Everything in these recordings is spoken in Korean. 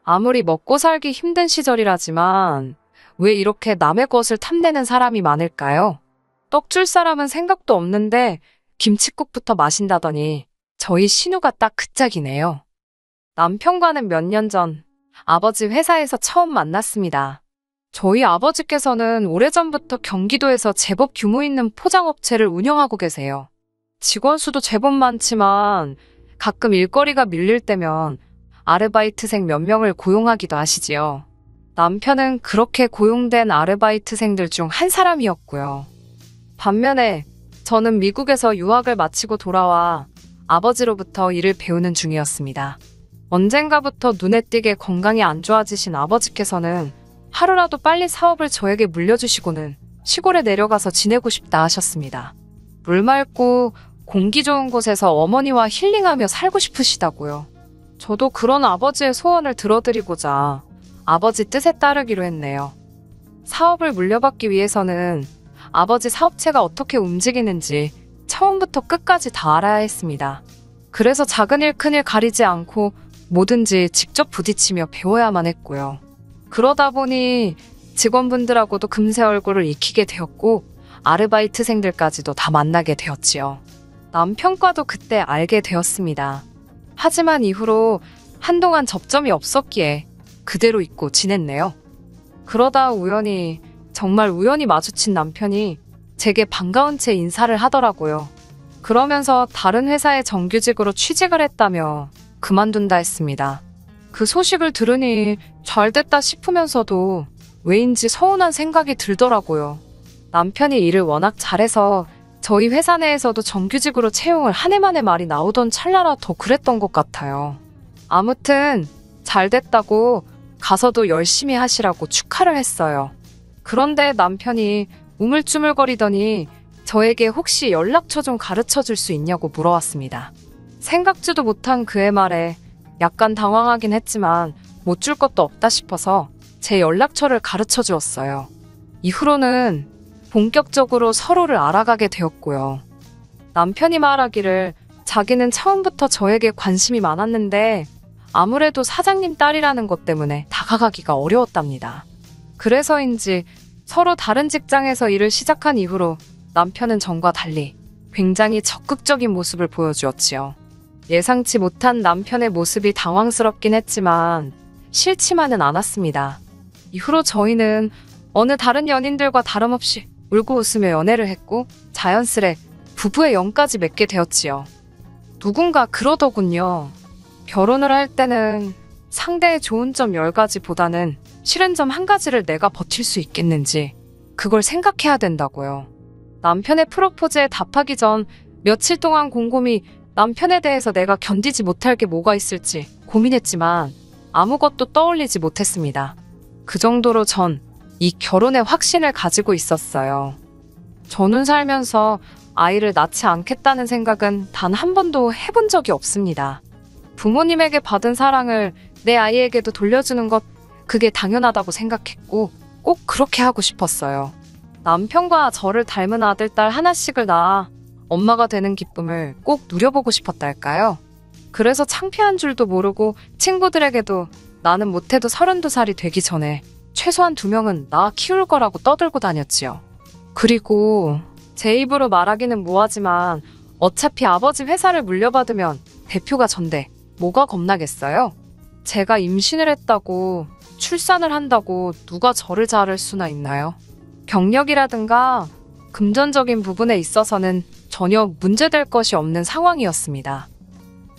아무리 먹고 살기 힘든 시절이라지만 왜 이렇게 남의 것을 탐내는 사람이 많을까요? 떡 줄 사람은 생각도 없는데 김칫국부터 마신다더니 저희 신우가 딱 그 짝이네요. 남편과는 몇 년 전 아버지 회사에서 처음 만났습니다. 저희 아버지께서는 오래전부터 경기도에서 제법 규모 있는 포장업체를 운영하고 계세요. 직원 수도 제법 많지만 가끔 일거리가 밀릴 때면 아르바이트생 몇 명을 고용하기도 하시지요. 남편은 그렇게 고용된 아르바이트생들 중 한 사람이었고요. 반면에 저는 미국에서 유학을 마치고 돌아와 아버지로부터 일을 배우는 중이었습니다. 언젠가부터 눈에 띄게 건강이 안 좋아지신 아버지께서는 하루라도 빨리 사업을 저에게 물려주시고는 시골에 내려가서 지내고 싶다 하셨습니다. 물 맑고 공기 좋은 곳에서 어머니와 힐링하며 살고 싶으시다고요. 저도 그런 아버지의 소원을 들어드리고자 아버지 뜻에 따르기로 했네요. 사업을 물려받기 위해서는 아버지 사업체가 어떻게 움직이는지 처음부터 끝까지 다 알아야 했습니다. 그래서 작은 일 큰 일 가리지 않고 뭐든지 직접 부딪히며 배워야만 했고요. 그러다 보니 직원분들하고도 금세 얼굴을 익히게 되었고 아르바이트생들까지도 다 만나게 되었지요. 남편과도 그때 알게 되었습니다. 하지만 이후로 한동안 접점이 없었기에 그대로 잊고 지냈네요. 그러다 정말 우연히 마주친 남편이 제게 반가운 채 인사를 하더라고요. 그러면서 다른 회사에 정규직으로 취직을 했다며 그만둔다 했습니다. 그 소식을 들으니 잘됐다 싶으면서도 왜인지 서운한 생각이 들더라고요. 남편이 일을 워낙 잘해서 저희 회사 내에서도 정규직으로 채용을 한 해 만에 말이 나오던 찰나라 더 그랬던 것 같아요. 아무튼 잘됐다고 가서도 열심히 하시라고 축하를 했어요. 그런데 남편이 우물쭈물거리더니 저에게 혹시 연락처 좀 가르쳐 줄 수 있냐고 물어왔습니다. 생각지도 못한 그의 말에 약간 당황하긴 했지만 못 줄 것도 없다 싶어서 제 연락처를 가르쳐 주었어요. 이후로는 본격적으로 서로를 알아가게 되었고요. 남편이 말하기를 자기는 처음부터 저에게 관심이 많았는데 아무래도 사장님 딸이라는 것 때문에 다가가기가 어려웠답니다. 그래서인지 서로 다른 직장에서 일을 시작한 이후로 남편은 전과 달리 굉장히 적극적인 모습을 보여주었지요. 예상치 못한 남편의 모습이 당황스럽긴 했지만 싫지만은 않았습니다. 이후로 저희는 어느 다른 연인들과 다름없이 울고 웃으며 연애를 했고 자연스레 부부의 영까지 맺게 되었지요. 누군가 그러더군요. 결혼을 할 때는 상대의 좋은 점 10가지보다는 싫은 점 1가지를 내가 버틸 수 있겠는지 그걸 생각해야 된다고요. 남편의 프로포즈에 답하기 전 며칠 동안 곰곰이 남편에 대해서 내가 견디지 못할 게 뭐가 있을지 고민했지만 아무것도 떠올리지 못했습니다. 그 정도로 전 이 결혼에 확신을 가지고 있었어요. 저는 살면서 아이를 낳지 않겠다는 생각은 단 한 번도 해본 적이 없습니다. 부모님에게 받은 사랑을 내 아이에게도 돌려주는 것, 그게 당연하다고 생각했고 꼭 그렇게 하고 싶었어요. 남편과 저를 닮은 아들, 딸 하나씩을 낳아 엄마가 되는 기쁨을 꼭 누려보고 싶었달까요? 그래서 창피한 줄도 모르고 친구들에게도 나는 못해도 32살이 되기 전에 최소한 2명은 낳아 키울 거라고 떠들고 다녔지요. 그리고 제 입으로 말하기는 뭐하지만 어차피 아버지 회사를 물려받으면 대표가 전데 뭐가 겁나겠어요? 제가 임신을 했다고 출산을 한다고 누가 저를 자를 수나 있나요? 경력이라든가 금전적인 부분에 있어서는 전혀 문제될 것이 없는 상황이었습니다.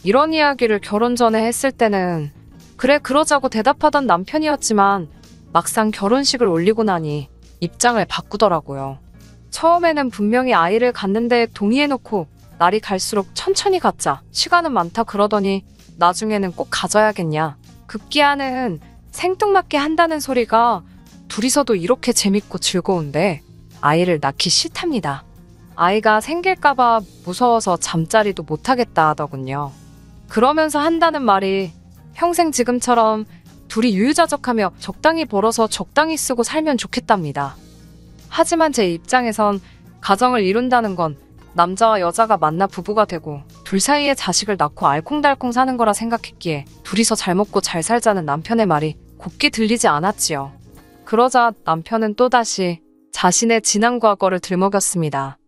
이런 이야기를 결혼 전에 했을 때는 그래 그러자고 대답하던 남편이었지만 막상 결혼식을 올리고 나니 입장을 바꾸더라고요. 처음에는 분명히 아이를 갖는데 동의해놓고 날이 갈수록 천천히 갖자, 시간은 많다 그러더니 나중에는 꼭 가져야겠냐, 급기야는 생뚱맞게 한다는 소리가 둘이서도 이렇게 재밌고 즐거운데 아이를 낳기 싫답니다. 아이가 생길까봐 무서워서 잠자리도 못하겠다 하더군요. 그러면서 한다는 말이 평생 지금처럼 둘이 유유자적하며 적당히 벌어서 적당히 쓰고 살면 좋겠답니다. 하지만 제 입장에선 가정을 이룬다는 건 남자와 여자가 만나 부부가 되고 둘 사이에 자식을 낳고 알콩달콩 사는 거라 생각했기에 둘이서 잘 먹고 잘 살자는 남편의 말이 곱게 들리지 않았지요. 그러자 남편은 또다시 자신의 지난 과거를 들먹였습니다.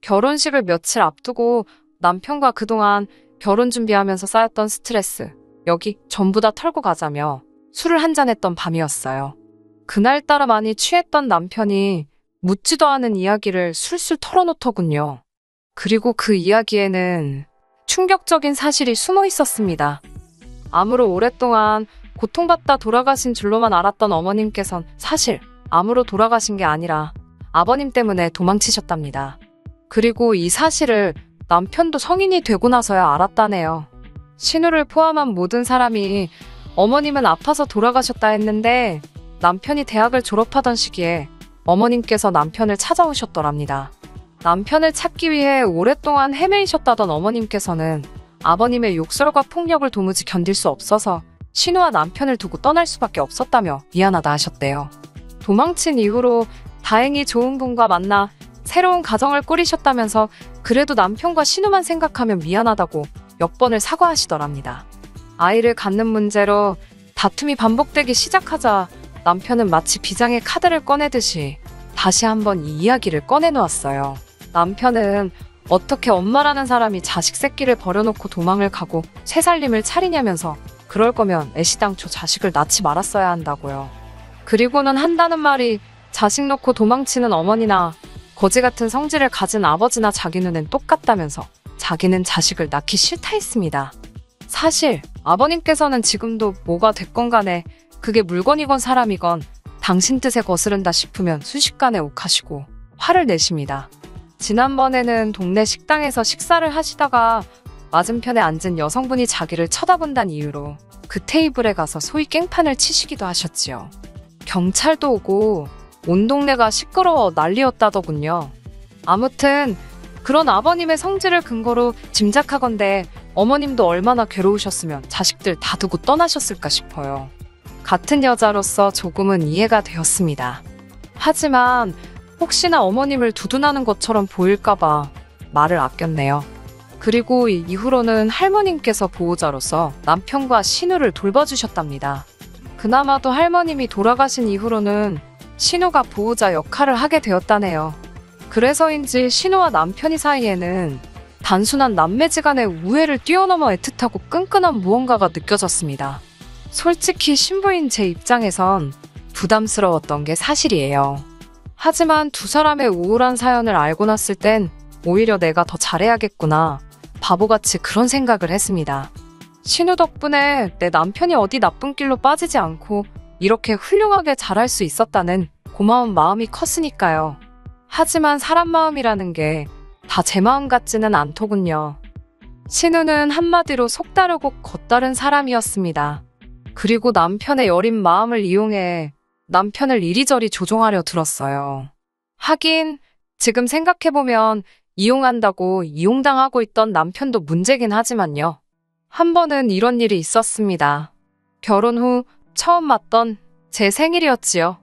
결혼식을 며칠 앞두고 남편과 그동안 결혼 준비하면서 쌓였던 스트레스, 여기 전부 다 털고 가자며 술을 한잔했던 밤이었어요. 그날따라 많이 취했던 남편이 묻지도 않은 이야기를 술술 털어놓더군요. 그리고 그 이야기에는 충격적인 사실이 숨어 있었습니다. 암으로 오랫동안 고통받다 돌아가신 줄로만 알았던 어머님께선 사실 암으로 돌아가신 게 아니라 아버님 때문에 도망치셨답니다. 그리고 이 사실을 남편도 성인이 되고 나서야 알았다네요. 신우를 포함한 모든 사람이 어머님은 아파서 돌아가셨다 했는데 남편이 대학을 졸업하던 시기에 어머님께서 남편을 찾아오셨더랍니다. 남편을 찾기 위해 오랫동안 헤매이셨다던 어머님께서는 아버님의 욕설과 폭력을 도무지 견딜 수 없어서 신우와 남편을 두고 떠날 수밖에 없었다며 미안하다 하셨대요. 도망친 이후로 다행히 좋은 분과 만나 새로운 가정을 꾸리셨다면서 그래도 남편과 신우만 생각하면 미안하다고 몇 번을 사과하시더랍니다. 아이를 갖는 문제로 다툼이 반복되기 시작하자 남편은 마치 비장의 카드를 꺼내듯이 다시 한번 이 이야기를 꺼내놓았어요. 남편은 어떻게 엄마라는 사람이 자식 새끼를 버려놓고 도망을 가고 새살림을 차리냐면서 그럴 거면 애시당초 자식을 낳지 말았어야 한다고요. 그리고는 한다는 말이 자식 놓고 도망치는 어머니나 거지 같은 성질을 가진 아버지나 자기 눈엔 똑같다면서 자기는 자식을 낳기 싫다 했습니다. 사실 아버님께서는 지금도 뭐가 됐건 간에 그게 물건이건 사람이건 당신 뜻에 거스른다 싶으면 순식간에 욱하시고 화를 내십니다. 지난번에는 동네 식당에서 식사를 하시다가 맞은편에 앉은 여성분이 자기를 쳐다본다는 이유로 그 테이블에 가서 소위 깽판을 치시기도 하셨지요. 경찰도 오고 온 동네가 시끄러워 난리였다더군요. 아무튼 그런 아버님의 성질을 근거로 짐작하건대 어머님도 얼마나 괴로우셨으면 자식들 다 두고 떠나셨을까 싶어요. 같은 여자로서 조금은 이해가 되었습니다. 하지만 혹시나 어머님을 두둔하는 것처럼 보일까봐 말을 아꼈네요. 그리고 이후로는 할머님께서 보호자로서 남편과 신우를 돌봐주셨답니다. 그나마도 할머님이 돌아가신 이후로는 신우가 보호자 역할을 하게 되었다네요. 그래서인지 신우와 남편이 사이에는 단순한 남매지간의 우애를 뛰어넘어 애틋하고 끈끈한 무언가가 느껴졌습니다. 솔직히 신부인 제 입장에선 부담스러웠던 게 사실이에요. 하지만 두 사람의 우울한 사연을 알고 났을 땐 오히려 내가 더 잘해야겠구나, 바보같이 그런 생각을 했습니다. 신우 덕분에 내 남편이 어디 나쁜 길로 빠지지 않고 이렇게 훌륭하게 자랄 수 있었다는 고마운 마음이 컸으니까요. 하지만 사람 마음이라는 게 다 제 마음 같지는 않더군요. 신우는 한마디로 속다르고 겉다른 사람이었습니다. 그리고 남편의 여린 마음을 이용해 남편을 이리저리 조종하려 들었어요. 하긴 지금 생각해보면 이용한다고 이용당하고 있던 남편도 문제긴 하지만요. 한 번은 이런 일이 있었습니다. 결혼 후 처음 맞던 제 생일이었지요.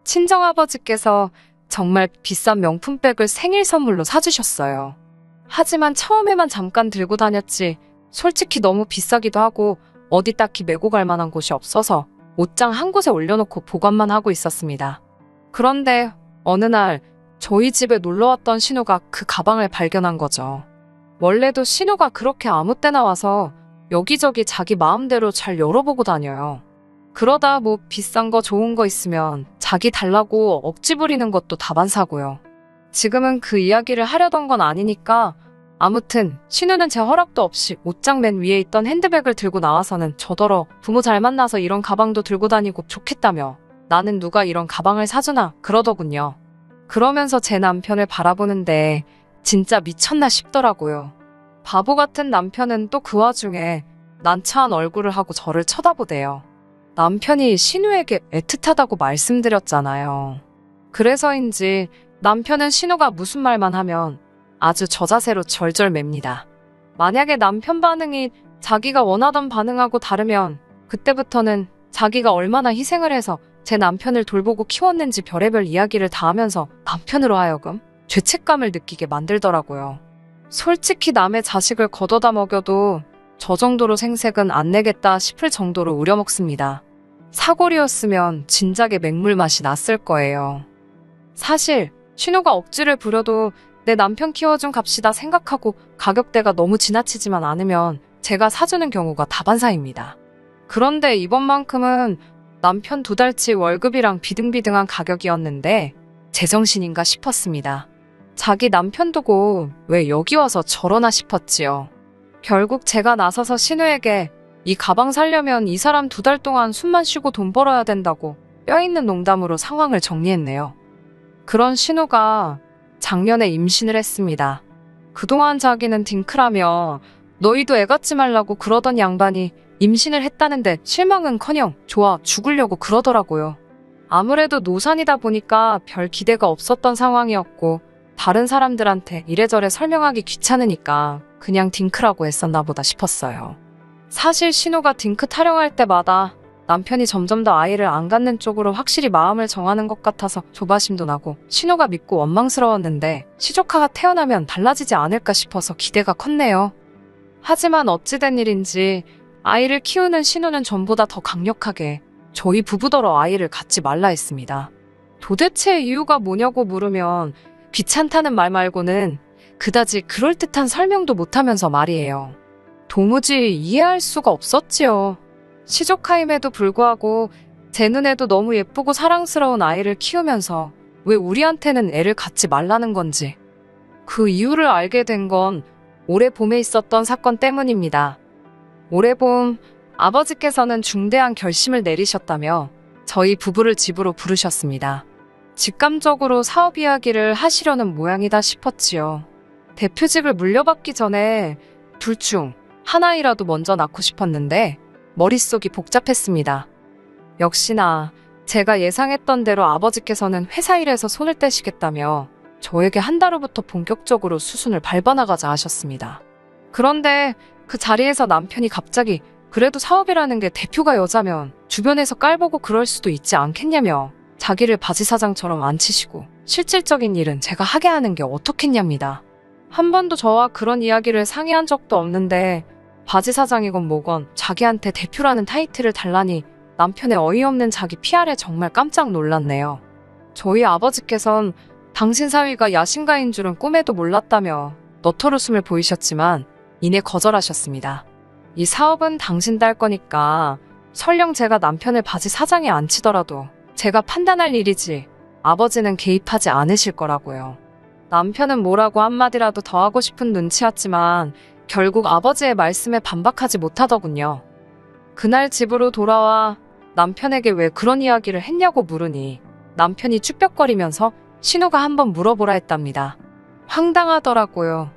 친정아버지께서 정말 비싼 명품백을 생일 선물로 사주셨어요. 하지만 처음에만 잠깐 들고 다녔지 솔직히 너무 비싸기도 하고 어디 딱히 메고 갈 만한 곳이 없어서 옷장 한 곳에 올려놓고 보관만 하고 있었습니다. 그런데 어느 날 저희 집에 놀러왔던 신우가 그 가방을 발견한 거죠. 원래도 신우가 그렇게 아무 때나 와서 여기저기 자기 마음대로 잘 열어보고 다녀요. 그러다 뭐 비싼 거 좋은 거 있으면 자기 달라고 억지 부리는 것도 다반사고요. 지금은 그 이야기를 하려던 건 아니니까 아무튼 신우는 제 허락도 없이 옷장 맨 위에 있던 핸드백을 들고 나와서는 저더러 부모 잘 만나서 이런 가방도 들고 다니고 좋겠다며 나는 누가 이런 가방을 사주나 그러더군요. 그러면서 제 남편을 바라보는데 진짜 미쳤나 싶더라고요. 바보 같은 남편은 또 그 와중에 난처한 얼굴을 하고 저를 쳐다보대요. 남편이 신우에게 애틋하다고 말씀드렸잖아요. 그래서인지 남편은 신우가 무슨 말만 하면 아주 저자세로 절절맵니다. 만약에 남편 반응이 자기가 원하던 반응하고 다르면 그때부터는 자기가 얼마나 희생을 해서 제 남편을 돌보고 키웠는지 별의별 이야기를 다 하면서 남편으로 하여금 죄책감을 느끼게 만들더라고요. 솔직히 남의 자식을 걷어다 먹여도 저 정도로 생색은 안 내겠다 싶을 정도로 우려먹습니다. 사골이었으면 진작에 맹물 맛이 났을 거예요. 사실 신우가 억지를 부려도 내 남편 키워준 값이다 생각하고 가격대가 너무 지나치지만 않으면 제가 사주는 경우가 다반사입니다. 그런데 이번만큼은 남편 2달치 월급이랑 비등비등한 가격이었는데 제정신인가 싶었습니다. 자기 남편 두고 왜 여기 와서 저러나 싶었지요. 결국 제가 나서서 신우에게 이 가방 살려면 이 사람 2달 동안 숨만 쉬고 돈 벌어야 된다고 뼈있는 농담으로 상황을 정리했네요. 그런 신우가 작년에 임신을 했습니다. 그동안 자기는 딩크라며 너희도 애 갖지 말라고 그러던 양반이 임신을 했다는데 실망은커녕 좋아 죽으려고 그러더라고요. 아무래도 노산이다 보니까 별 기대가 없었던 상황이었고 다른 사람들한테 이래저래 설명하기 귀찮으니까 그냥 딩크라고 했었나 보다 싶었어요. 사실 신우가 딩크 타령할 때마다 남편이 점점 더 아이를 안 갖는 쪽으로 확실히 마음을 정하는 것 같아서 조바심도 나고 신우가 믿고 원망스러웠는데 시조카가 태어나면 달라지지 않을까 싶어서 기대가 컸네요. 하지만 어찌된 일인지 아이를 키우는 신우는 전보다 더 강력하게 저희 부부더러 아이를 갖지 말라 했습니다. 도대체 이유가 뭐냐고 물으면 귀찮다는 말 말고는 그다지 그럴듯한 설명도 못하면서 말이에요. 도무지 이해할 수가 없었지요. 시조카임에도 불구하고 제 눈에도 너무 예쁘고 사랑스러운 아이를 키우면서 왜 우리한테는 애를 갖지 말라는 건지 그 이유를 알게 된 건 올해 봄에 있었던 사건 때문입니다. 올해 봄 아버지께서는 중대한 결심을 내리셨다며 저희 부부를 집으로 부르셨습니다. 직감적으로 사업 이야기를 하시려는 모양이다 싶었지요. 대표직을 물려받기 전에 둘 중 하나이라도 먼저 낳고 싶었는데 머릿속이 복잡했습니다. 역시나 제가 예상했던 대로 아버지께서는 회사 일에서 손을 떼시겠다며 저에게 한 달 후부터 본격적으로 수순을 밟아나가자 하셨습니다. 그런데 그 자리에서 남편이 갑자기 그래도 사업이라는 게 대표가 여자면 주변에서 깔보고 그럴 수도 있지 않겠냐며 자기를 바지 사장처럼 앉히시고 실질적인 일은 제가 하게 하는 게 어떻겠냐입니다. 한 번도 저와 그런 이야기를 상의한 적도 없는데 바지 사장이건 뭐건 자기한테 대표라는 타이틀을 달라니 남편의 어이없는 자기 PR에 정말 깜짝 놀랐네요. 저희 아버지께선 당신 사위가 야심가인 줄은 꿈에도 몰랐다며 너털웃음을 보이셨지만 이내 거절하셨습니다. 이 사업은 당신 딸 거니까 설령 제가 남편을 바지 사장에 앉히더라도 제가 판단할 일이지 아버지는 개입하지 않으실 거라고요. 남편은 뭐라고 한마디라도 더 하고 싶은 눈치였지만 결국 아버지의 말씀에 반박하지 못하더군요. 그날 집으로 돌아와 남편에게 왜 그런 이야기를 했냐고 물으니 남편이 쭈뼛거리면서 신우가 한번 물어보라 했답니다. 황당하더라고요.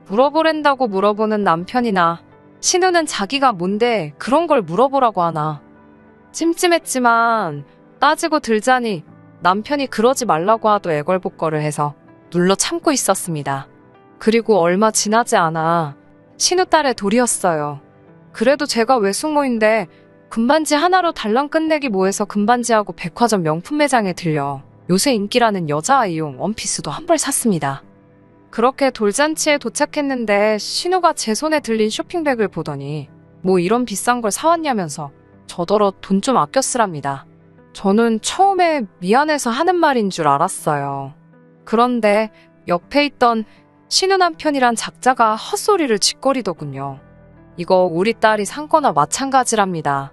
물어보랜다고 물어보는 남편이나 신우는 자기가 뭔데 그런 걸 물어보라고 하나. 찜찜했지만 따지고 들자니 남편이 그러지 말라고 하도 애걸복걸을 해서 눌러 참고 있었습니다. 그리고 얼마 지나지 않아 신우 딸의 돌이었어요. 그래도 제가 외숙모인데 금반지 하나로 달랑 끝내기 뭐해서 금반지하고 백화점 명품 매장에 들려 요새 인기라는 여자 아이용 원피스도 한 벌 샀습니다. 그렇게 돌잔치에 도착했는데 신우가 제 손에 들린 쇼핑백을 보더니 뭐 이런 비싼 걸 사왔냐면서 저더러 돈 좀 아껴 쓰랍니다. 저는 처음에 미안해서 하는 말인 줄 알았어요. 그런데 옆에 있던 신우 남편이란 작자가 헛소리를 짓거리더군요. 이거 우리 딸이 산 거나 마찬가지랍니다.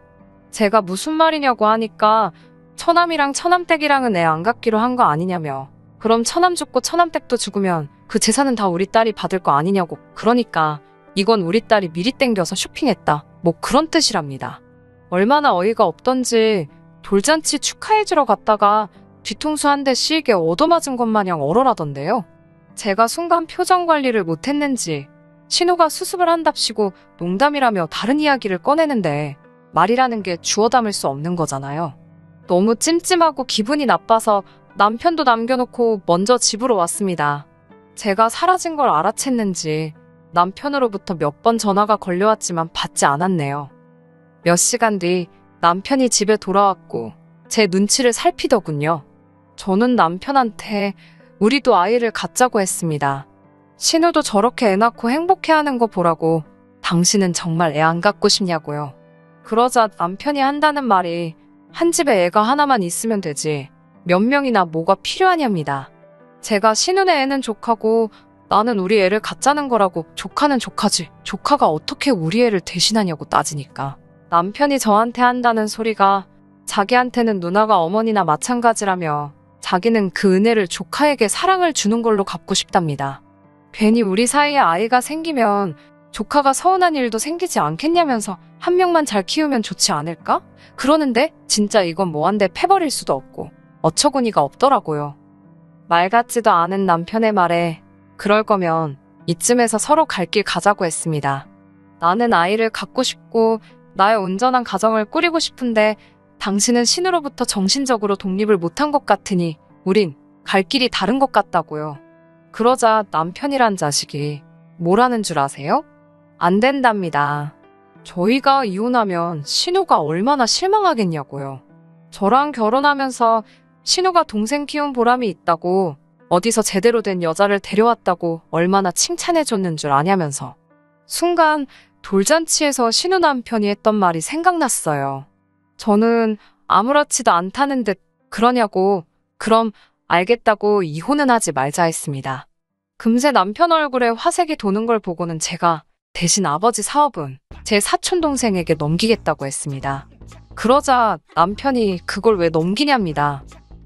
제가 무슨 말이냐고 하니까 처남이랑 처남댁이랑은 애 안 갖기로 한 거 아니냐며 그럼 처남 죽고 처남댁도 죽으면 그 재산은 다 우리 딸이 받을 거 아니냐고 그러니까 이건 우리 딸이 미리 땡겨서 쇼핑했다 뭐 그런 뜻이랍니다. 얼마나 어이가 없던지 돌잔치 축하해주러 갔다가 뒤통수 한 대 시게 얻어맞은 것 마냥 얼얼하던데요. 제가 순간 표정 관리를 못했는지 신우가 수습을 한답시고 농담이라며 다른 이야기를 꺼내는데 말이라는 게 주워 담을 수 없는 거잖아요. 너무 찜찜하고 기분이 나빠서 남편도 남겨놓고 먼저 집으로 왔습니다. 제가 사라진 걸 알아챘는지 남편으로부터 몇 번 전화가 걸려왔지만 받지 않았네요. 몇 시간 뒤 남편이 집에 돌아왔고 제 눈치를 살피더군요. 저는 남편한테 우리도 아이를 갖자고 했습니다. 신우도 저렇게 애 낳고 행복해하는 거 보라고 당신은 정말 애 안 갖고 싶냐고요. 그러자 남편이 한다는 말이 한 집에 애가 하나만 있으면 되지 몇 명이나 뭐가 필요하냐입니다. 제가 신우네 애는 조카고 나는 우리 애를 갖자는 거라고 조카는 조카지 조카가 어떻게 우리 애를 대신하냐고 따지니까 남편이 저한테 한다는 소리가 자기한테는 누나가 어머니나 마찬가지라며 자기는 그 은혜를 조카에게 사랑을 주는 걸로 갚고 싶답니다. 괜히 우리 사이에 아이가 생기면 조카가 서운한 일도 생기지 않겠냐면서 한 명만 잘 키우면 좋지 않을까? 그러는데 진짜 이건 뭐한데 패버릴 수도 없고 어처구니가 없더라고요. 말 같지도 않은 남편의 말에 그럴 거면 이쯤에서 서로 갈 길 가자고 했습니다. 나는 아이를 갖고 싶고 나의 온전한 가정을 꾸리고 싶은데 당신은 신우로부터 정신적으로 독립을 못한 것 같으니 우린 갈 길이 다른 것 같다고요. 그러자 남편이란 자식이 뭐라는 줄 아세요? 안 된답니다. 저희가 이혼하면 신우가 얼마나 실망하겠냐고요. 저랑 결혼하면서 신우가 동생 키운 보람이 있다고 어디서 제대로 된 여자를 데려왔다고 얼마나 칭찬해줬는 줄 아냐면서 순간 돌잔치에서 신우 남편이 했던 말이 생각났어요. 저는 아무렇지도 않다는 듯 그러냐고 그럼 알겠다고 이혼은 하지 말자 했습니다. 금세 남편 얼굴에 화색이 도는 걸 보고는 제가 대신 아버지 사업은 제 사촌동생에게 넘기겠다고 했습니다. 그러자 남편이 그걸 왜 넘기냐입니다.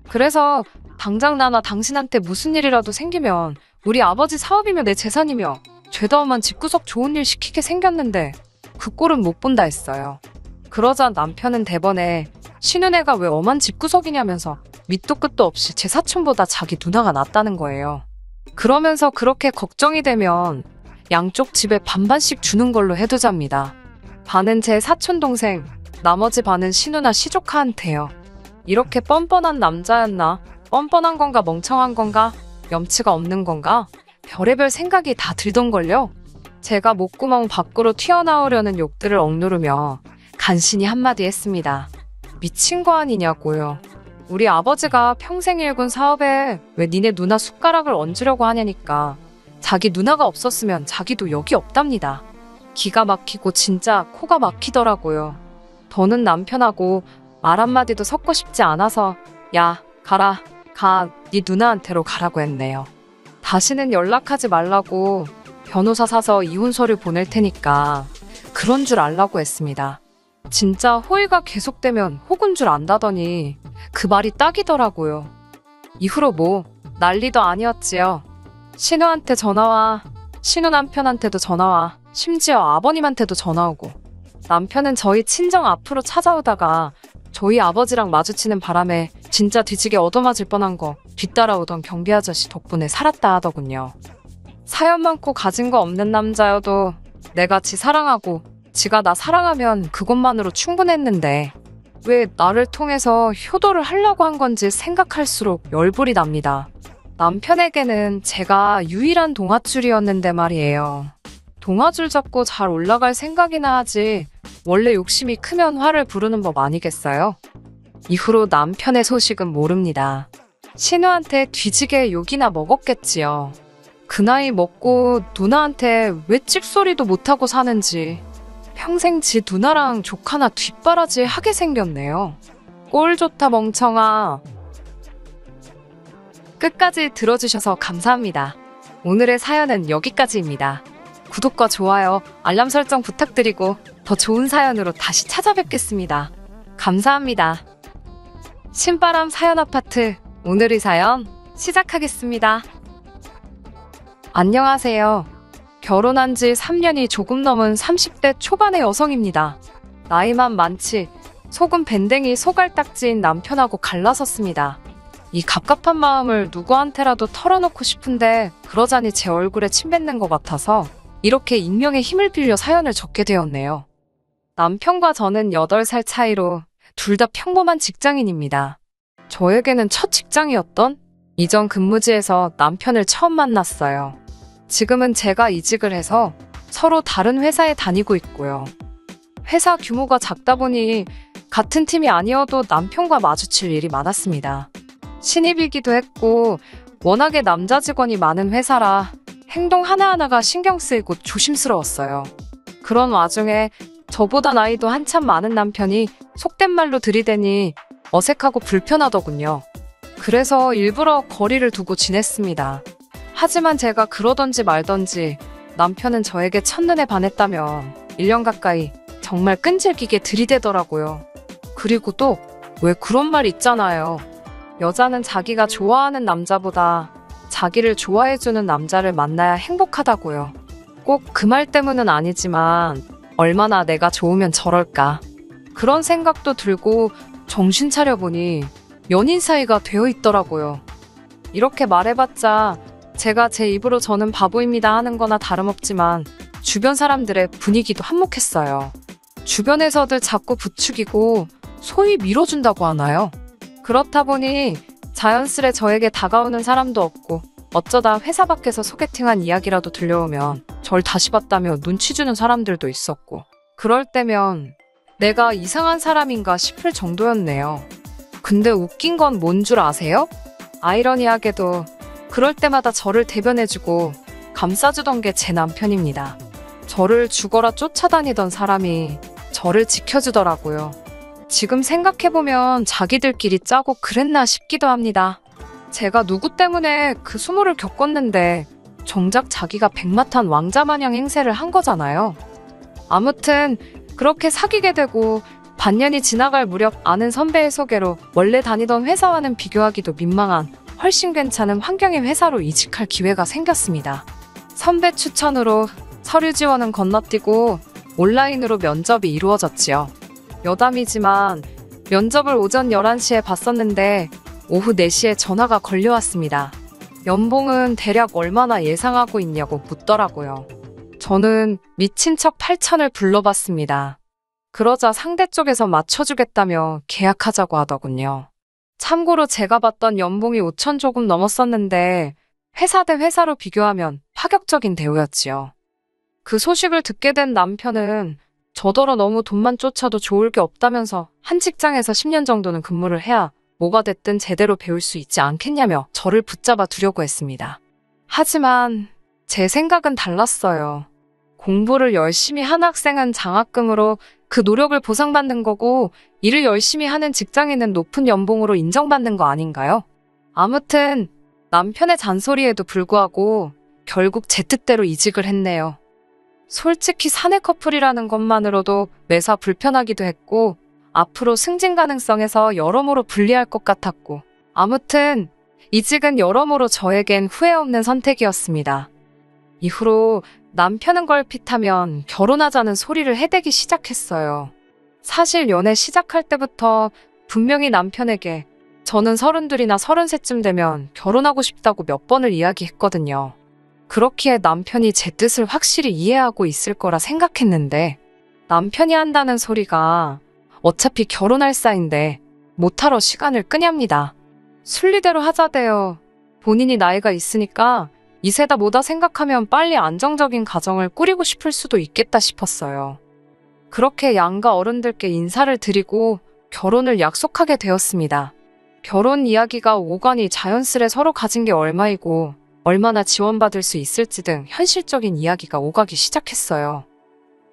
그래서 당장 나나 당신한테 무슨 일이라도 생기면 우리 아버지 사업이며 내 재산이며 죄다 엄한 집구석 좋은 일 시키게 생겼는데 그 꼴은 못 본다 했어요. 그러자 남편은 대번에 신은혜가 왜 엄한 집구석이냐면서 밑도 끝도 없이 제 사촌보다 자기 누나가 낫다는 거예요. 그러면서 그렇게 걱정이 되면 양쪽 집에 반반씩 주는 걸로 해두자입니다. 반은 제 사촌동생, 나머지 반은 신우나 시조카한테요. 이렇게 뻔뻔한 남자였나? 뻔뻔한 건가 멍청한 건가? 염치가 없는 건가? 별의별 생각이 다 들던걸요. 제가 목구멍 밖으로 튀어나오려는 욕들을 억누르며 간신히 한마디 했습니다. 미친 거 아니냐고요. 우리 아버지가 평생 일군 사업에 왜 니네 누나 숟가락을 얹으려고 하냐니까. 자기 누나가 없었으면 자기도 여기 없답니다. 기가 막히고 진짜 코가 막히더라고요. 더는 남편하고 말 한마디도 섞고 싶지 않아서 야 가라 가 네 누나한테로 가라고 했네요. 다시는 연락하지 말라고 변호사 사서 이혼 서류 보낼 테니까 그런 줄 알라고 했습니다. 진짜 호의가 계속되면 혹은 줄 안다더니 그 말이 딱이더라고요. 이후로 뭐 난리도 아니었지요. 신우한테 전화와, 신우 남편한테도 전화와, 심지어 아버님한테도 전화오고. 남편은 저희 친정 앞으로 찾아오다가 저희 아버지랑 마주치는 바람에 진짜 뒤지게 얻어맞을 뻔한 거 뒤따라오던 경비 아저씨 덕분에 살았다 하더군요. 사연 많고 가진 거 없는 남자여도 내가 지 사랑하고 지가 나 사랑하면 그것만으로 충분했는데 왜 나를 통해서 효도를 하려고 한 건지 생각할수록 열불이 납니다. 남편에게는 제가 유일한 동아줄이었는데 말이에요. 동아줄 잡고 잘 올라갈 생각이나 하지 원래 욕심이 크면 화를 부르는 법 아니겠어요? 이후로 남편의 소식은 모릅니다. 신우한테 뒤지게 욕이나 먹었겠지요. 그 나이 먹고 누나한테 왜 찍소리도 못하고 사는지 평생 지 누나랑 조카나 뒷바라지 하게 생겼네요. 꼴 좋다 멍청아. 끝까지 들어주셔서 감사합니다. 오늘의 사연은 여기까지입니다. 구독과 좋아요, 알람 설정 부탁드리고 더 좋은 사연으로 다시 찾아뵙겠습니다. 감사합니다. 신바람 사연 아파트 오늘의 사연 시작하겠습니다. 안녕하세요. 결혼한 지 3년이 조금 넘은 30대 초반의 여성입니다. 나이만 많지 속은 밴댕이 소갈딱지인 남편하고 갈라섰습니다. 이 갑갑한 마음을 누구한테라도 털어놓고 싶은데 그러자니 제 얼굴에 침 뱉는 것 같아서 이렇게 익명의 힘을 빌려 사연을 적게 되었네요. 남편과 저는 8살 차이로 둘 다 평범한 직장인입니다. 저에게는 첫 직장이었던 이전 근무지에서 남편을 처음 만났어요. 지금은 제가 이직을 해서 서로 다른 회사에 다니고 있고요. 회사 규모가 작다 보니 같은 팀이 아니어도 남편과 마주칠 일이 많았습니다. 신입이기도 했고 워낙에 남자 직원이 많은 회사라 행동 하나하나가 신경 쓰이고 조심스러웠어요. 그런 와중에 저보다 나이도 한참 많은 남편이 속된 말로 들이대니 어색하고 불편하더군요. 그래서 일부러 거리를 두고 지냈습니다. 하지만 제가 그러던지 말던지 남편은 저에게 첫눈에 반했다며 1년 가까이 정말 끈질기게 들이대더라고요. 그리고 또 왜 그런 말 있잖아요. 여자는 자기가 좋아하는 남자보다 자기를 좋아해주는 남자를 만나야 행복하다고요. 꼭 그 말 때문은 아니지만 얼마나 내가 좋으면 저럴까. 그런 생각도 들고 정신 차려보니 연인 사이가 되어 있더라고요. 이렇게 말해봤자 제가 제 입으로 저는 바보입니다 하는 거나 다름없지만 주변 사람들의 분위기도 한몫했어요. 주변에서들 자꾸 부추기고 소위 밀어준다고 하나요? 그렇다 보니 자연스레 저에게 다가오는 사람도 없고 어쩌다 회사 밖에서 소개팅한 이야기라도 들려오면 절 다시 봤다며 눈치 주는 사람들도 있었고 그럴 때면 내가 이상한 사람인가 싶을 정도였네요. 근데 웃긴 건 뭔 줄 아세요? 아이러니하게도 그럴 때마다 저를 대변해주고 감싸주던 게 제 남편입니다. 저를 죽어라 쫓아다니던 사람이 저를 지켜주더라고요. 지금 생각해보면 자기들끼리 짜고 그랬나 싶기도 합니다. 제가 누구 때문에 그 수모를 겪었는데 정작 자기가 백마탄 왕자마냥 행세를 한 거잖아요. 아무튼 그렇게 사귀게 되고 반년이 지나갈 무렵 아는 선배의 소개로 원래 다니던 회사와는 비교하기도 민망한 훨씬 괜찮은 환경의 회사로 이직할 기회가 생겼습니다. 선배 추천으로 서류 지원은 건너뛰고 온라인으로 면접이 이루어졌지요. 여담이지만 면접을 오전 11시에 봤었는데 오후 4시에 전화가 걸려왔습니다. 연봉은 대략 얼마나 예상하고 있냐고 묻더라고요. 저는 미친 척 8천을 불러봤습니다. 그러자 상대 쪽에서 맞춰주겠다며 계약하자고 하더군요. 참고로 제가 받던 연봉이 5천 조금 넘었었는데 회사 대 회사로 비교하면 파격적인 대우였지요. 그 소식을 듣게 된 남편은 저더러 너무 돈만 쫓아도 좋을 게 없다면서 한 직장에서 10년 정도는 근무를 해야 뭐가 됐든 제대로 배울 수 있지 않겠냐며 저를 붙잡아 두려고 했습니다. 하지만 제 생각은 달랐어요. 공부를 열심히 한 학생은 장학금으로 그 노력을 보상받는 거고 일을 열심히 하는 직장인은 높은 연봉으로 인정받는 거 아닌가요? 아무튼 남편의 잔소리에도 불구하고 결국 제 뜻대로 이직을 했네요. 솔직히 사내 커플이라는 것만으로도 매사 불편하기도 했고 앞으로 승진 가능성에서 여러모로 불리할 것 같았고 아무튼 이직은 여러모로 저에겐 후회 없는 선택이었습니다. 이후로 남편은 걸핏하면 결혼하자는 소리를 해대기 시작했어요. 사실 연애 시작할 때부터 분명히 남편에게 저는 32이나 33쯤 되면 결혼하고 싶다고 몇 번을 이야기했거든요. 그렇기에 남편이 제 뜻을 확실히 이해하고 있을 거라 생각했는데 남편이 한다는 소리가 어차피 결혼할 사이인데 못하러 시간을 끄냐입니다. 순리대로 하자대요. 본인이 나이가 있으니까 이세다 뭐다 생각하면 빨리 안정적인 가정을 꾸리고 싶을 수도 있겠다 싶었어요. 그렇게 양가 어른들께 인사를 드리고 결혼을 약속하게 되었습니다. 결혼 이야기가 오가니 자연스레 서로 가진 게 얼마이고 얼마나 지원받을 수 있을지 등 현실적인 이야기가 오가기 시작했어요.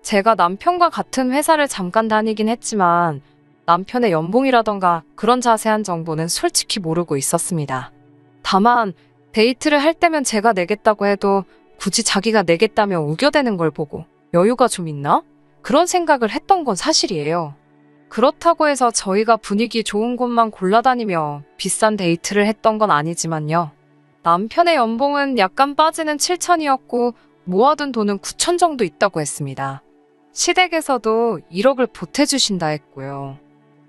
제가 남편과 같은 회사를 잠깐 다니긴 했지만 남편의 연봉이라던가 그런 자세한 정보는 솔직히 모르고 있었습니다. 다만 데이트를 할 때면 제가 내겠다고 해도 굳이 자기가 내겠다며 우겨대는 걸 보고 여유가 좀 있나? 그런 생각을 했던 건 사실이에요. 그렇다고 해서 저희가 분위기 좋은 곳만 골라다니며 비싼 데이트를 했던 건 아니지만요. 남편의 연봉은 약간 빠지는 7천이었고 모아둔 돈은 9천 정도 있다고 했습니다. 시댁에서도 1억을 보태주신다 했고요.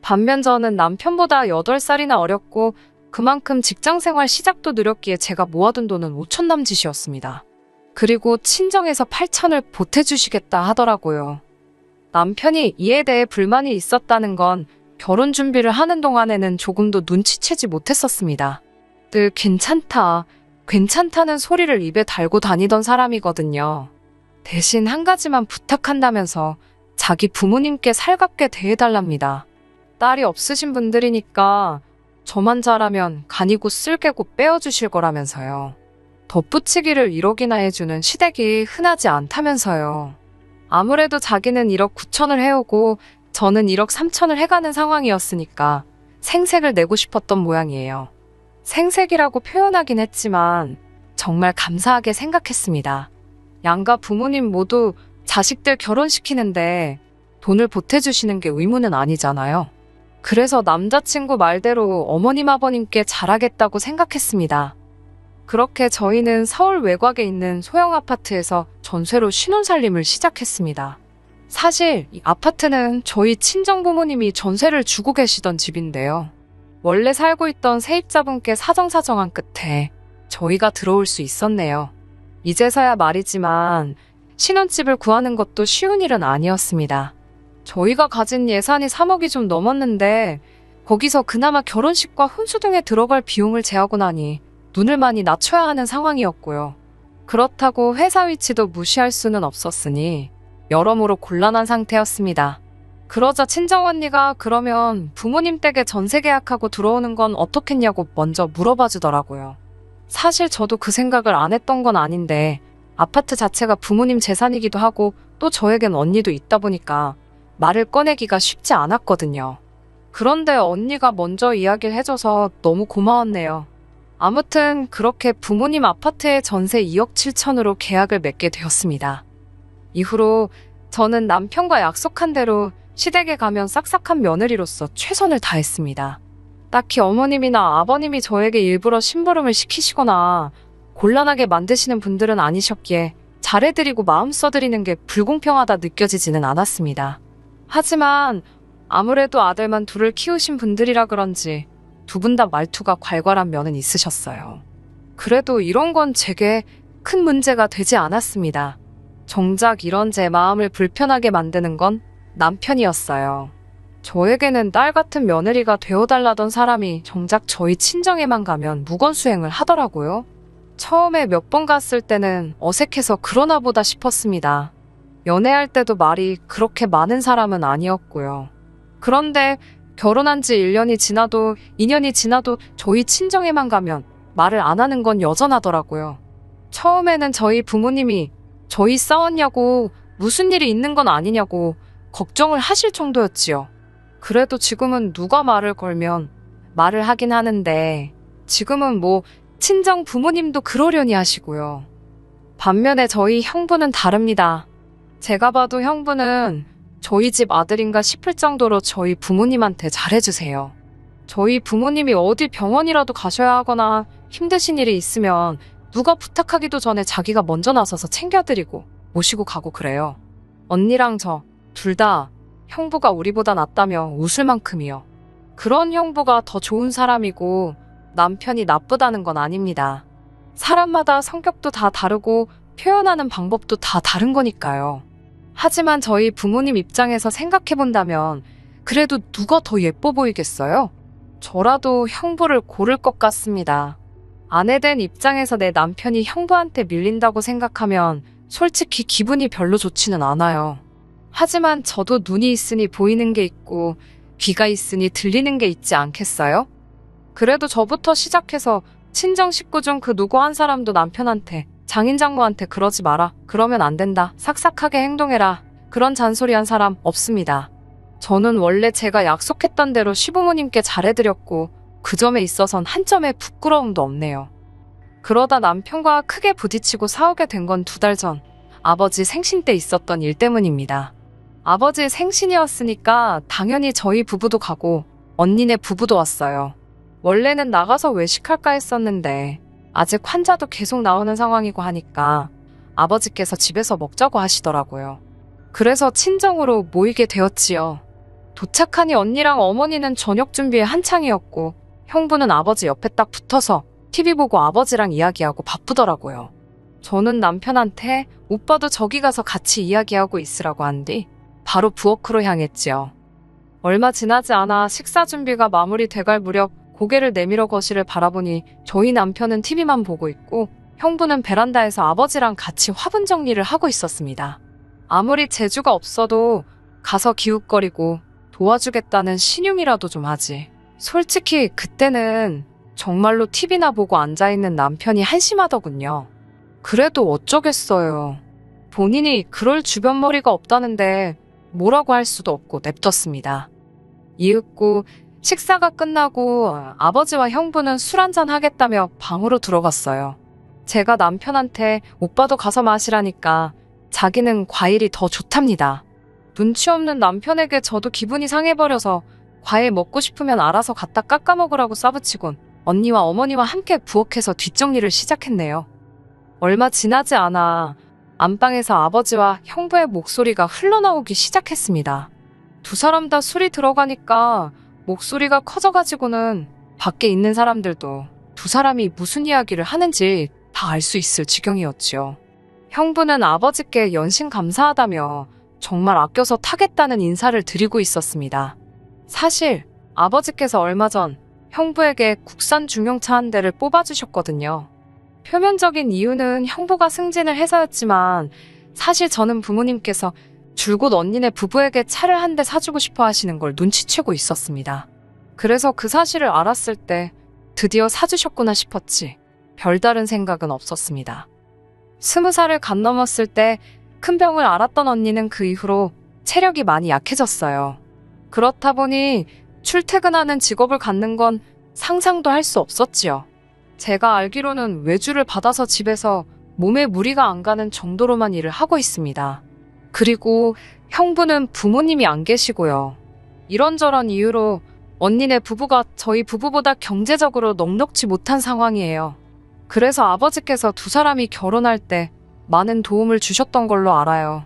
반면 저는 남편보다 8살이나 어렸고 그만큼 직장생활 시작도 느렸기에 제가 모아둔 돈은 5천 남짓이었습니다. 그리고 친정에서 8천을 보태주시겠다 하더라고요. 남편이 이에 대해 불만이 있었다는 건 결혼 준비를 하는 동안에는 조금도 눈치채지 못했었습니다. 늘 괜찮다는 소리를 입에 달고 다니던 사람이거든요. 대신 한 가지만 부탁한다면서 자기 부모님께 살갑게 대해달랍니다. 딸이 없으신 분들이니까 저만 잘하면 간이고 쓸개고 빼어주실 거라면서요. 덧붙이기를 1억이나 해주는 시댁이 흔하지 않다면서요. 아무래도 자기는 1억 9천을 해오고 저는 1억 3천을 해가는 상황이었으니까 생색을 내고 싶었던 모양이에요. 생색이라고 표현하긴 했지만 정말 감사하게 생각했습니다. 양가 부모님 모두 자식들 결혼시키는데 돈을 보태주시는 게 의무는 아니잖아요. 그래서 남자친구 말대로 어머님 아버님께 잘하겠다고 생각했습니다. 그렇게 저희는 서울 외곽에 있는 소형 아파트에서 전세로 신혼살림을 시작했습니다. 사실 이 아파트는 저희 친정부모님이 전세를 주고 계시던 집인데요. 원래 살고 있던 세입자분께 사정사정한 끝에 저희가 들어올 수 있었네요. 이제서야 말이지만 신혼집을 구하는 것도 쉬운 일은 아니었습니다. 저희가 가진 예산이 3억이 좀 넘었는데 거기서 그나마 결혼식과 혼수 등에 들어갈 비용을 제하고 나니 눈을 많이 낮춰야 하는 상황이었고요. 그렇다고 회사 위치도 무시할 수는 없었으니 여러모로 곤란한 상태였습니다. 그러자 친정언니가 그러면 부모님 댁에 전세 계약하고 들어오는 건 어떻겠냐고 먼저 물어봐 주더라고요. 사실 저도 그 생각을 안 했던 건 아닌데 아파트 자체가 부모님 재산이기도 하고 또 저에겐 언니도 있다 보니까 말을 꺼내기가 쉽지 않았거든요. 그런데 언니가 먼저 이야기를 해줘서 너무 고마웠네요. 아무튼 그렇게 부모님 아파트에 전세 2억 7천으로 계약을 맺게 되었습니다. 이후로 저는 남편과 약속한 대로 시댁에 가면 싹싹한 며느리로서 최선을 다했습니다. 딱히 어머님이나 아버님이 저에게 일부러 심부름을 시키시거나 곤란하게 만드시는 분들은 아니셨기에 잘해드리고 마음 써드리는 게 불공평하다 느껴지지는 않았습니다. 하지만 아무래도 아들만 둘을 키우신 분들이라 그런지 두 분 다 말투가 괄괄한 면은 있으셨어요. 그래도 이런 건 제게 큰 문제가 되지 않았습니다. 정작 이런 제 마음을 불편하게 만드는 건 남편이었어요. 저에게는 딸 같은 며느리가 되어달라던 사람이 정작 저희 친정에만 가면 무건수행을 하더라고요. 처음에 몇 번 갔을 때는 어색해서 그러나 보다 싶었습니다. 연애할 때도 말이 그렇게 많은 사람은 아니었고요. 그런데 결혼한 지 1년이 지나도 2년이 지나도 저희 친정에만 가면 말을 안 하는 건 여전하더라고요. 처음에는 저희 부모님이 저희 싸웠냐고 무슨 일이 있는 건 아니냐고 걱정을 하실 정도였지요. 그래도 지금은 누가 말을 걸면 말을 하긴 하는데 지금은 뭐 친정 부모님도 그러려니 하시고요. 반면에 저희 형부는 다릅니다. 제가 봐도 형부는 저희 집 아들인가 싶을 정도로 저희 부모님한테 잘해주세요. 저희 부모님이 어디 병원이라도 가셔야 하거나 힘드신 일이 있으면 누가 부탁하기도 전에 자기가 먼저 나서서 챙겨드리고 모시고 가고 그래요. 언니랑 저 둘 다 형부가 우리보다 낫다며 웃을 만큼이요. 그런 형부가 더 좋은 사람이고 남편이 나쁘다는 건 아닙니다. 사람마다 성격도 다 다르고 표현하는 방법도 다 다른 거니까요. 하지만 저희 부모님 입장에서 생각해본다면 그래도 누가 더 예뻐 보이겠어요? 저라도 형부를 고를 것 같습니다. 아내 된 입장에서 내 남편이 형부한테 밀린다고 생각하면 솔직히 기분이 별로 좋지는 않아요. 하지만 저도 눈이 있으니 보이는 게 있고 귀가 있으니 들리는 게 있지 않겠어요? 그래도 저부터 시작해서 친정 식구 중 그 누구 한 사람도 남편한테 장인장모한테 그러지 마라, 그러면 안 된다, 삭삭하게 행동해라 그런 잔소리 한 사람 없습니다. 저는 원래 제가 약속했던 대로 시부모님께 잘해드렸고 그 점에 있어선 한 점의 부끄러움도 없네요. 그러다 남편과 크게 부딪히고 싸우게 된 건 2달 전 아버지 생신 때 있었던 일 때문입니다. 아버지 생신이었으니까 당연히 저희 부부도 가고 언니네 부부도 왔어요. 원래는 나가서 외식할까 했었는데 아직 환자도 계속 나오는 상황이고 하니까 아버지께서 집에서 먹자고 하시더라고요. 그래서 친정으로 모이게 되었지요. 도착하니 언니랑 어머니는 저녁 준비에 한창이었고 형부는 아버지 옆에 딱 붙어서 TV 보고 아버지랑 이야기하고 바쁘더라고요. 저는 남편한테 오빠도 저기 가서 같이 이야기하고 있으라고 한 뒤 바로 부엌으로 향했지요. 얼마 지나지 않아 식사 준비가 마무리돼갈 무렵 고개를 내밀어 거실을 바라보니 저희 남편은 TV만 보고 있고 형부는 베란다에서 아버지랑 같이 화분 정리를 하고 있었습니다. 아무리 재주가 없어도 가서 기웃거리고 도와주겠다는 신용이라도 좀 하지. 솔직히 그때는 정말로 TV나 보고 앉아있는 남편이 한심하더군요. 그래도 어쩌겠어요. 본인이 그럴 주변 머리가 없다는데 뭐라고 할 수도 없고 냅뒀습니다. 이윽고 식사가 끝나고 아버지와 형부는 술 한잔 하겠다며 방으로 들어갔어요. 제가 남편한테 오빠도 가서 마시라니까 자기는 과일이 더 좋답니다. 눈치 없는 남편에게 저도 기분이 상해버려서 과일 먹고 싶으면 알아서 갖다 깎아 먹으라고 싸붙이곤 언니와 어머니와 함께 부엌에서 뒷정리를 시작했네요. 얼마 지나지 않아 안방에서 아버지와 형부의 목소리가 흘러나오기 시작했습니다. 두 사람 다 술이 들어가니까 목소리가 커져가지고는 밖에 있는 사람들도 두 사람이 무슨 이야기를 하는지 다 알 수 있을 지경이었지요. 형부는 아버지께 연신 감사하다며 정말 아껴서 타겠다는 인사를 드리고 있었습니다. 사실 아버지께서 얼마 전 형부에게 국산 중형차 한 대를 뽑아주셨거든요. 표면적인 이유는 형부가 승진을 해서였지만 사실 저는 부모님께서 줄곧 언니네 부부에게 차를 한 대 사주고 싶어 하시는 걸 눈치채고 있었습니다. 그래서 그 사실을 알았을 때 드디어 사주셨구나 싶었지 별다른 생각은 없었습니다. 20살을 갓 넘었을 때 큰 병을 앓았던 언니는 그 이후로 체력이 많이 약해졌어요. 그렇다 보니 출퇴근하는 직업을 갖는 건 상상도 할 수 없었지요. 제가 알기로는 외주를 받아서 집에서 몸에 무리가 안 가는 정도로만 일을 하고 있습니다. 그리고 형부는 부모님이 안 계시고요. 이런저런 이유로 언니네 부부가 저희 부부보다 경제적으로 넉넉지 못한 상황이에요. 그래서 아버지께서 두 사람이 결혼할 때 많은 도움을 주셨던 걸로 알아요.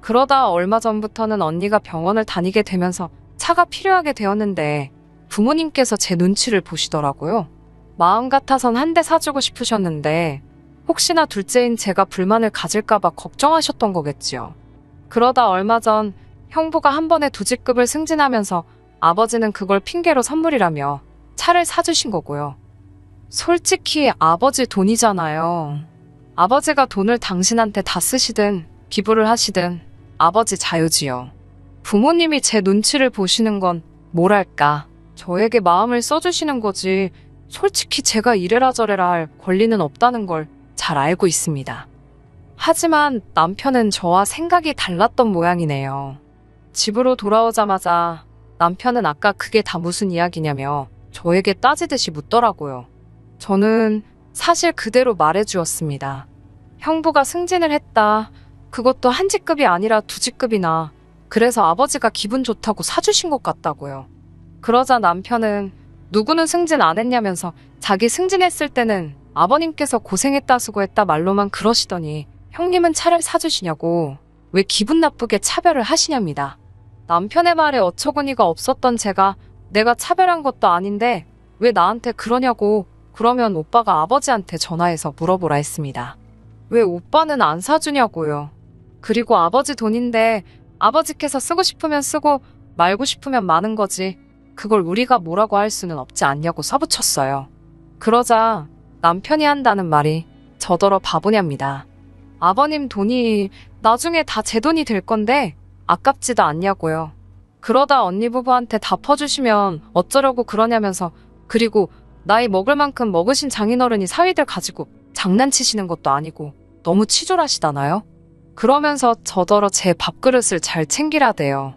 그러다 얼마 전부터는 언니가 병원을 다니게 되면서 차가 필요하게 되었는데 부모님께서 제 눈치를 보시더라고요. 마음 같아선 한 대 사주고 싶으셨는데 혹시나 둘째인 제가 불만을 가질까봐 걱정하셨던 거겠지요. 그러다 얼마 전 형부가 한 번에 두 직급을 승진하면서 아버지는 그걸 핑계로 선물이라며 차를 사주신 거고요. 솔직히 아버지 돈이잖아요. 아버지가 돈을 당신한테 다 쓰시든 기부를 하시든 아버지 자유지요. 부모님이 제 눈치를 보시는 건 뭐랄까 저에게 마음을 써주시는 거지 솔직히 제가 이래라 저래라 할 권리는 없다는 걸 잘 알고 있습니다. 하지만 남편은 저와 생각이 달랐던 모양이네요. 집으로 돌아오자마자 남편은 아까 그게 다 무슨 이야기냐며 저에게 따지듯이 묻더라고요. 저는 사실 그대로 말해주었습니다. 형부가 승진을 했다. 그것도 한 직급이 아니라 두 직급이나. 그래서 아버지가 기분 좋다고 사주신 것 같다고요. 그러자 남편은 누구는 승진 안 했냐면서 자기 승진했을 때는 아버님께서 고생했다 수고했다 말로만 그러시더니 형님은 차를 사주시냐고 왜 기분 나쁘게 차별을 하시냐입니다. 남편의 말에 어처구니가 없었던 제가 내가 차별한 것도 아닌데 왜 나한테 그러냐고 그러면 오빠가 아버지한테 전화해서 물어보라 했습니다. 왜 오빠는 안 사주냐고요. 그리고 아버지 돈인데 아버지께서 쓰고 싶으면 쓰고 말고 싶으면 마는 거지 그걸 우리가 뭐라고 할 수는 없지 않냐고 써붙였어요. 그러자 남편이 한다는 말이 저더러 바보냐입니다. 아버님 돈이 나중에 다 제 돈이 될 건데 아깝지도 않냐고요. 그러다 언니 부부한테 다 퍼주시면 어쩌려고 그러냐면서 그리고 나이 먹을 만큼 먹으신 장인어른이 사위들 가지고 장난치시는 것도 아니고 너무 치졸하시다나요? 그러면서 저더러 제 밥그릇을 잘 챙기라대요.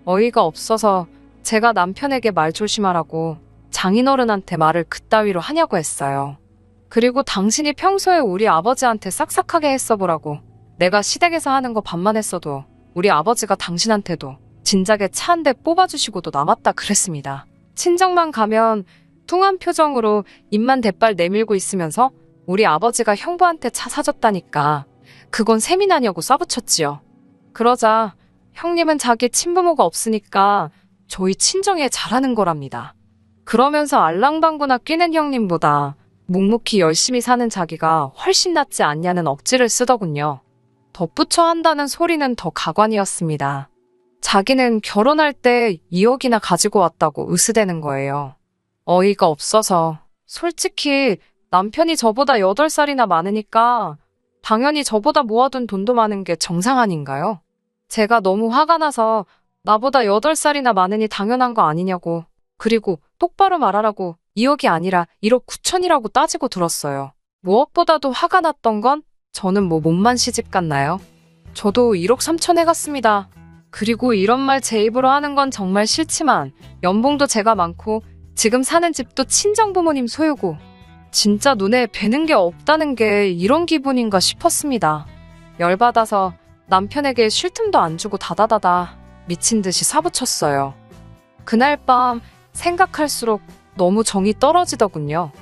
어이가 없어서 제가 남편에게 말 조심하라고 장인어른한테 말을 그따위로 하냐고 했어요. 그리고 당신이 평소에 우리 아버지한테 싹싹하게 했어보라고 내가 시댁에서 하는 거 반만 했어도 우리 아버지가 당신한테도 진작에 차 한 대 뽑아주시고도 남았다 그랬습니다. 친정만 가면 뚱한 표정으로 입만 대빨 내밀고 있으면서 우리 아버지가 형부한테 차 사줬다니까 그건 세미나냐고 써붙였지요. 그러자 형님은 자기 친부모가 없으니까 저희 친정에 잘하는 거랍니다. 그러면서 알랑방구나 끼는 형님보다 묵묵히 열심히 사는 자기가 훨씬 낫지 않냐는 억지를 쓰더군요. 덧붙여 한다는 소리는 더 가관이었습니다. 자기는 결혼할 때 2억이나 가지고 왔다고 으스대는 거예요. 어이가 없어서 솔직히 남편이 저보다 8살이나 많으니까 당연히 저보다 모아둔 돈도 많은 게 정상 아닌가요? 제가 너무 화가 나서 나보다 8살이나 많으니 당연한 거 아니냐고 그리고 똑바로 말하라고 2억이 아니라 1억 9천이라고 따지고 들었어요. 무엇보다도 화가 났던 건 저는 뭐 몸만 시집 갔나요? 저도 1억 3천 해갔습니다. 그리고 이런 말 제 입으로 하는 건 정말 싫지만 연봉도 제가 많고 지금 사는 집도 친정부모님 소유고 진짜 눈에 뵈는 게 없다는 게 이런 기분인가 싶었습니다. 열받아서 남편에게 쉴 틈도 안 주고 다다다다 미친 듯이 사부쳤어요. 그날 밤 생각할수록 너무 정이 떨어지더군요.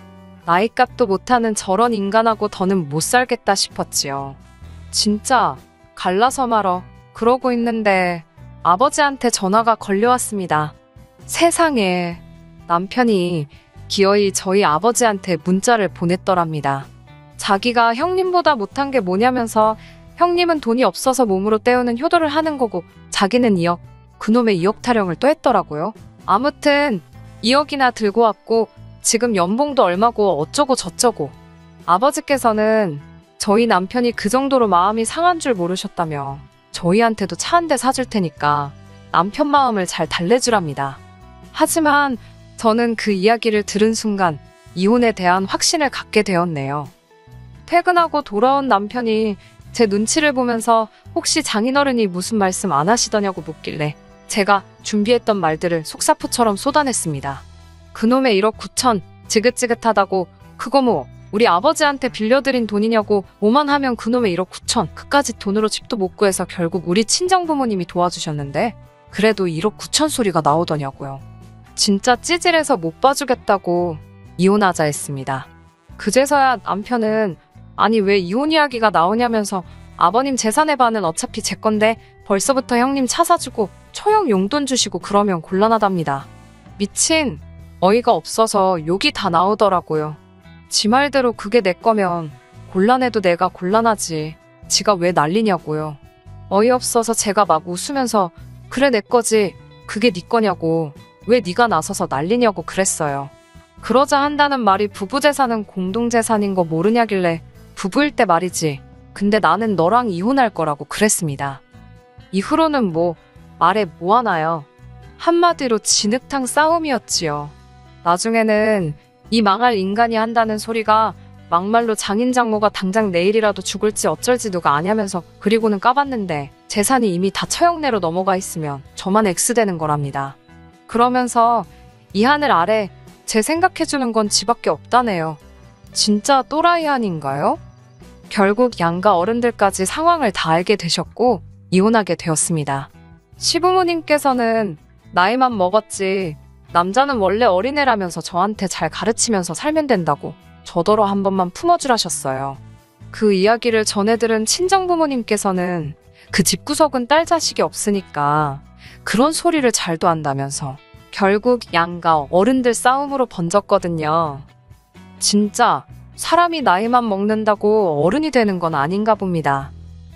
나이값도 못하는 저런 인간하고 더는 못 살겠다 싶었지요. 진짜 갈라서 말어 그러고 있는데 아버지한테 전화가 걸려왔습니다. 세상에, 남편이 기어이 저희 아버지한테 문자를 보냈더랍니다. 자기가 형님보다 못한 게 뭐냐면서 형님은 돈이 없어서 몸으로 때우는 효도를 하는 거고 자기는 2억, 그놈의 2억 타령을 또 했더라고요. 아무튼 2억이나 들고 왔고 지금 연봉도 얼마고 어쩌고 저쩌고. 아버지께서는 저희 남편이 그 정도로 마음이 상한 줄 모르셨다며 저희한테도 차 한 대 사줄 테니까 남편 마음을 잘 달래주랍니다. 하지만 저는 그 이야기를 들은 순간 이혼에 대한 확신을 갖게 되었네요. 퇴근하고 돌아온 남편이 제 눈치를 보면서 혹시 장인어른이 무슨 말씀 안 하시더냐고 묻길래 제가 준비했던 말들을 속사포처럼 쏟아냈습니다. 그놈의 1억 9천 지긋지긋하다고 그거 뭐 우리 아버지한테 빌려드린 돈이냐고 뭐만 하면 그놈의 1억 9천 그까짓 돈으로 집도 못 구해서 결국 우리 친정부모님이 도와주셨는데 그래도 1억 9천 소리가 나오더냐고요. 진짜 찌질해서 못 봐주겠다고 이혼하자 했습니다. 그제서야 남편은 아니 왜 이혼 이야기가 나오냐면서 아버님 재산의 반은 어차피 제 건데 벌써부터 형님 차 사주고 처형 용돈 주시고 그러면 곤란하답니다. 미친, 어이가 없어서 욕이 다 나오더라고요. 지 말대로 그게 내 거면 곤란해도 내가 곤란하지. 지가 왜 난리냐고요. 어이없어서 제가 막 웃으면서 그래 내 거지. 그게 네 거냐고. 왜 네가 나서서 난리냐고 그랬어요. 그러자 한다는 말이 부부 재산은 공동재산인 거 모르냐길래 부부일 때 말이지. 근데 나는 너랑 이혼할 거라고 그랬습니다. 이후로는 뭐 말해 뭐 하나요. 한마디로 진흙탕 싸움이었지요. 나중에는 이 망할 인간이 한다는 소리가 막말로 장인장모가 당장 내일이라도 죽을지 어쩔지 누가 아냐면서 그리고는 까봤는데 재산이 이미 다 처형내로 넘어가 있으면 저만 X되는 거랍니다. 그러면서 이 하늘 아래 제 생각해주는 건 지밖에 없다네요. 진짜 또라이 아닌가요? 결국 양가 어른들까지 상황을 다 알게 되셨고 이혼하게 되었습니다. 시부모님께서는 나이만 먹었지 남자는 원래 어린애라면서 저한테 잘 가르치면서 살면 된다고 저더러 한 번만 품어주라셨어요. 그 이야기를 전해들은 친정부모님께서는 그 집구석은 딸 자식이 없으니까 그런 소리를 잘도 한다면서 결국 양가 어른들 싸움으로 번졌거든요. 진짜 사람이 나이만 먹는다고 어른이 되는 건 아닌가 봅니다.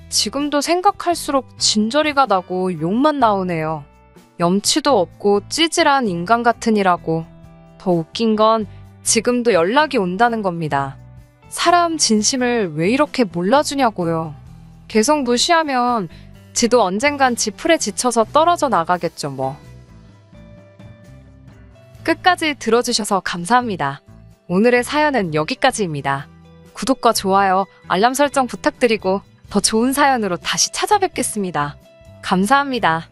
지금도 생각할수록 진저리가 나고 욕만 나오네요. 염치도 없고 찌질한 인간 같으니라고. 더 웃긴 건 지금도 연락이 온다는 겁니다. 사람 진심을 왜 이렇게 몰라주냐고요. 계속 무시하면 지도 언젠간 지풀에 지쳐서 떨어져 나가겠죠 뭐. 끝까지 들어주셔서 감사합니다. 오늘의 사연은 여기까지입니다. 구독과 좋아요, 알람 설정 부탁드리고 더 좋은 사연으로 다시 찾아뵙겠습니다. 감사합니다.